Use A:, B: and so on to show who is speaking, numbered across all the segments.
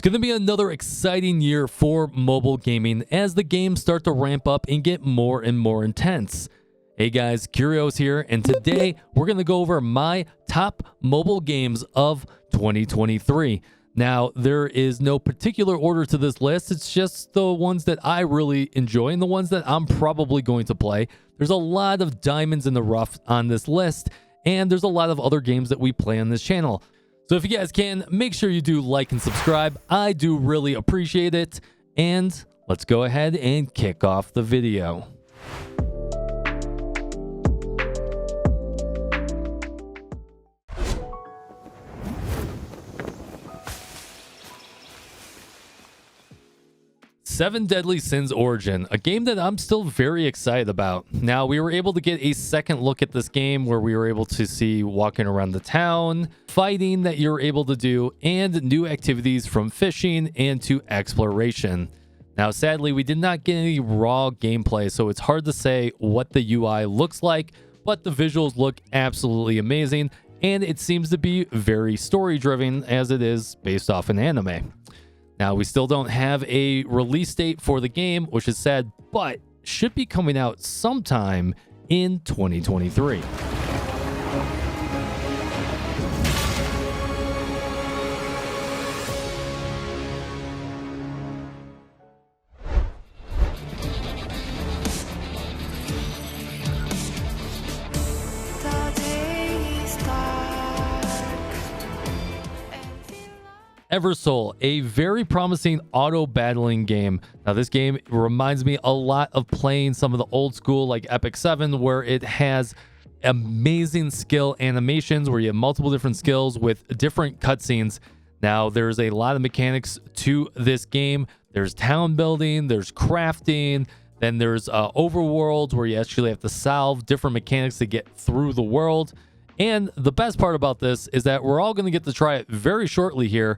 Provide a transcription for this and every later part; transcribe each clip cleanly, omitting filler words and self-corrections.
A: Going to be another exciting year for mobile gaming as the games start to ramp up and get more and more intense. Hey guys, Kyrios here, and today we're going to go over my top mobile games of 2023. Now, there is no particular order to this list. It's just the ones that I really enjoy and the ones that I'm probably going to play. There's a lot of diamonds in the rough on this list, and there's a lot of other games that we play on this channel. So if you guys can, make sure you do like and subscribe. I do really appreciate it. And let's go ahead and kick off the video. Seven Deadly Sins Origin, a game that I'm still very excited about. Now, we were able to get a second look at this game where we were able to see walking around the town, fighting that you're able to do, and new activities from fishing and to exploration. Now, sadly, we did not get any raw gameplay, so it's hard to say what the UI looks like, but the visuals look absolutely amazing, and it seems to be very story-driven as it is based off an anime. Now, we still don't have a release date for the game, which is sad, but should be coming out sometime in 2023. Eversoul, a very promising auto-battling game. Now, this game reminds me a lot of playing some of the old school like Epic 7, where it has amazing skill animations where you have multiple different skills with different cutscenes. Now, there's a lot of mechanics to this game. There's town building, there's crafting, then there's overworlds where you actually have to solve different mechanics to get through the world. And the best part about this is that we're all going to get to try it very shortly here,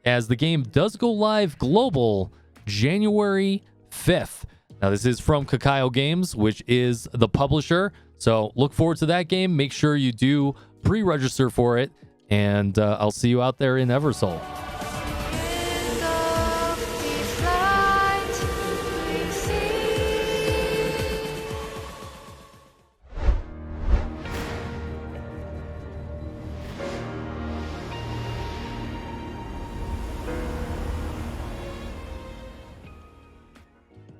A: as the game does go live global January 5th. Now, this is from 𝙀𝙓𝙋𝘼𝙉𝘿 Games, which is the publisher. So look forward to that game. Make sure you do pre-register for it, and I'll see you out there in Eversoul.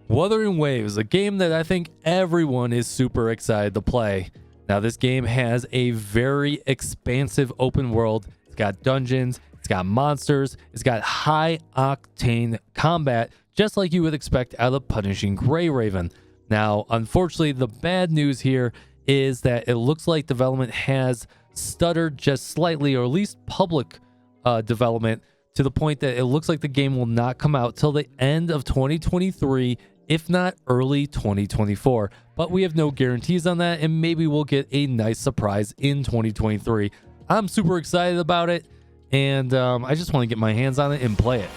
A: Wuthering Waves, a game that I think everyone is super excited to play. Now, this game has a very expansive open world. It's got dungeons, it's got monsters, it's got high-octane combat, just like you would expect out of Punishing Gray Raven. Now, unfortunately, the bad news here is that it looks like development has stuttered just slightly, or at least public development, to the point that it looks like the game will not come out till the end of 2023, if not early 2024. But we have no guarantees on that, and maybe we'll get a nice surprise in 2023. I'm super excited about it, and I just want to get my hands on it and play it.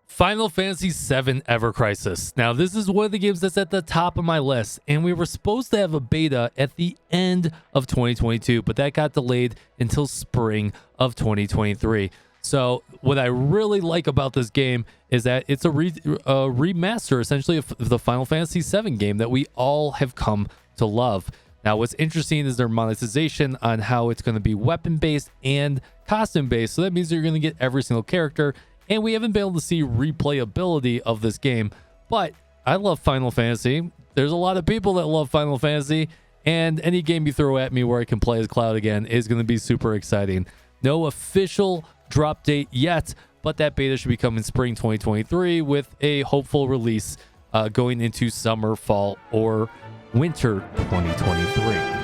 A: Final Fantasy VII Ever Crisis. Now, this is one of the games that's at the top of my list, and we were supposed to have a beta at the end of 2022, but that got delayed until spring of 2023. So what I really like about this game is that it's a remaster, essentially, of the Final Fantasy VII game that we all have come to love. Now, what's interesting is their monetization on how it's going to be weapon-based and costume-based. So that means you're going to get every single character, and we haven't been able to see replayability of this game. But I love Final Fantasy. There's a lot of people that love Final Fantasy, and any game you throw at me where I can play as Cloud again is going to be super exciting. No official drop date yet, but that beta should be coming spring 2023 with a hopeful release going into summer, fall, or winter 2023.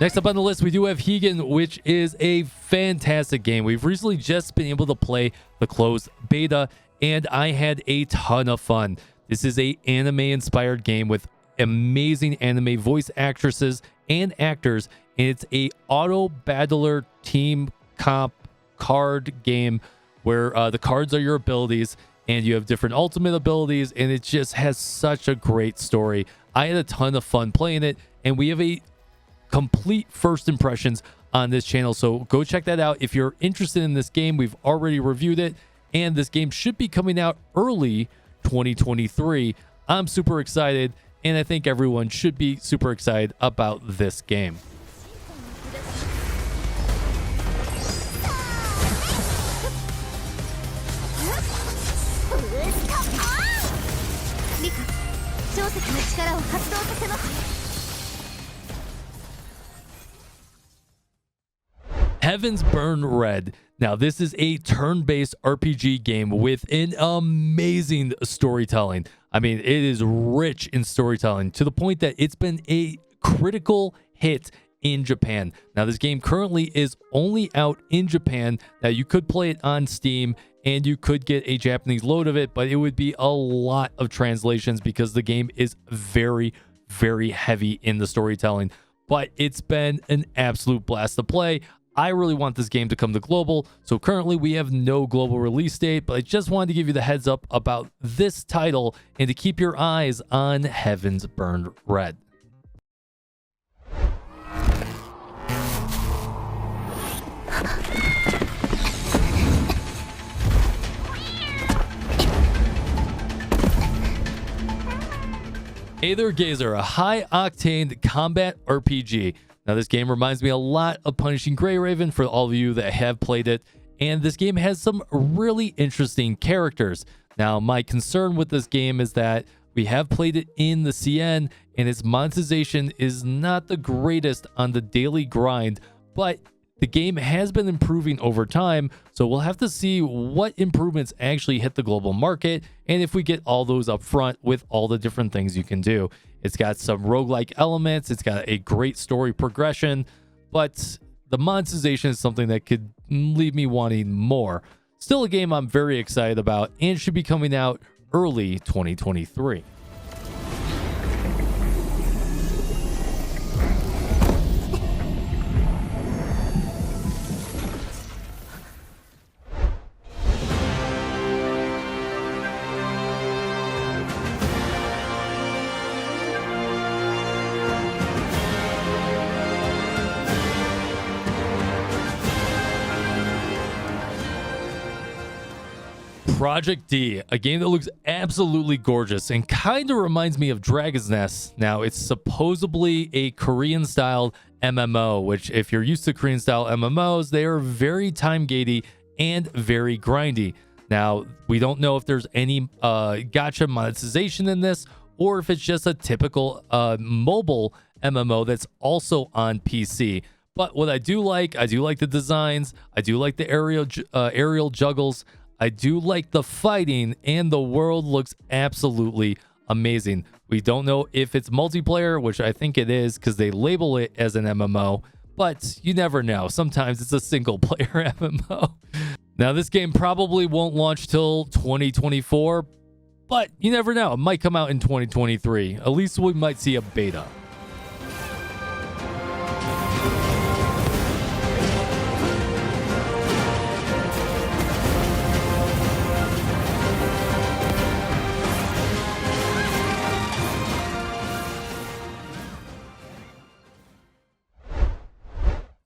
A: Next up on the list, we do have Higan, which is a fantastic game. We've recently just been able to play the closed beta, and I had a ton of fun. This is a anime-inspired game with amazing anime voice actresses and actors, and it's a auto-battler team comp card game where the cards are your abilities, and you have different ultimate abilities, and it just has such a great story. I had a ton of fun playing it, and we have a complete first impressions on this channel, so go check that out if you're interested in this game. We've already reviewed it, and this game should be coming out early 2023. I'm super excited, and I think everyone should be super excited about this game. Heaven's Burn Red. Now, this is a turn-based RPG game with an amazing storytelling. I mean, it is rich in storytelling to the point that it's been a critical hit in Japan. Now, this game currently is only out in Japan. Now, you could play it on Steam and you could get a Japanese load of it, but it would be a lot of translations because the game is very, very heavy in the storytelling. But it's been an absolute blast to play. I really want this game to come to global, so currently we have no global release date, but I just wanted to give you the heads up about this title and to keep your eyes on Heaven's Burn Red. Aether Gazer, a high-octane combat RPG. Now, this game reminds me a lot of Punishing Gray Raven for all of you that have played it, and this game has some really interesting characters. Now, my concern with this game is that we have played it in the CN, and its monetization is not the greatest on the daily grind, but the game has been improving over time, so we'll have to see what improvements actually hit the global market and if we get all those up front with all the different things you can do. It's got some roguelike elements, it's got a great story progression, but the monetization is something that could leave me wanting more. Still a game I'm very excited about and should be coming out early 2023. Project D, a game that looks absolutely gorgeous and kind of reminds me of Dragon's Nest. Now, it's supposedly a Korean-style MMO, which if you're used to Korean-style MMOs, they are very time-gatey and very grindy. Now, we don't know if there's any gacha monetization in this or if it's just a typical mobile MMO that's also on PC. But what I do like the designs, I do like the aerial juggles, I do like the fighting, and the world looks absolutely amazing. We don't know if it's multiplayer, which I think it is because they label it as an MMO, but you never know. Sometimes it's a single player MMO. Now, this game probably won't launch till 2024, but you never know. It might come out in 2023. At least we might see a beta.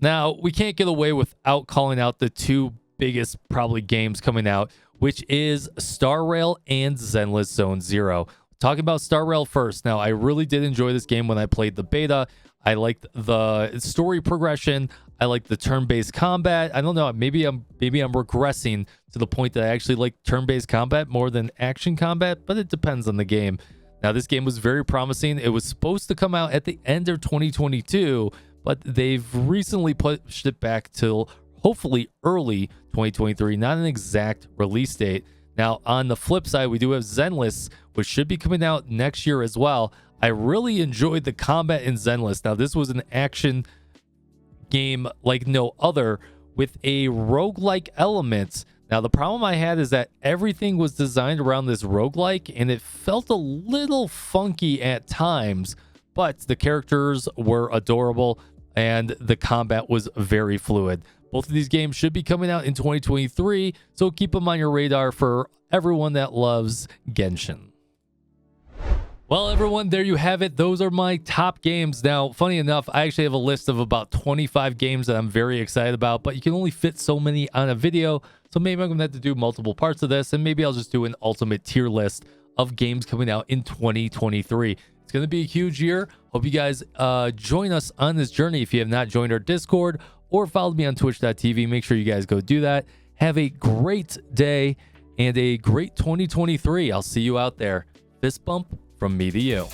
A: Now, we can't get away without calling out the two biggest probably games coming out, which is Star Rail and Zenless Zone Zero. Talking about Star Rail first. Now, I really did enjoy this game when I played the beta. I liked the story progression. I liked the turn-based combat. I don't know, maybe I'm regressing to the point that I actually like turn-based combat more than action combat, but it depends on the game. Now, this game was very promising. It was supposed to come out at the end of 2022, but they've recently pushed it back till hopefully early 2023, not an exact release date. Now, on the flip side, we do have Zenless, which should be coming out next year as well. I really enjoyed the combat in Zenless. Now, this was an action game like no other with a roguelike element. Now, the problem I had is that everything was designed around this roguelike, and it felt a little funky at times, but the characters were adorable, and the combat was very fluid. Both of these games should be coming out in 2023, so keep them on your radar for everyone that loves Genshin. Well, everyone, there you have it. Those are my top games. Now, funny enough, I actually have a list of about 25 games that I'm very excited about, but you can only fit so many on a video. So maybe I'm going to have to do multiple parts of this, and maybe I'll just do an ultimate tier list of games coming out in 2023. It's going to be a huge year. Hope you guys join us on this journey. If you have not joined our Discord or followed me on twitch.tv, make sure you guys go do that. Have a great day and a great 2023. I'll see you out there. Fist bump from me to you.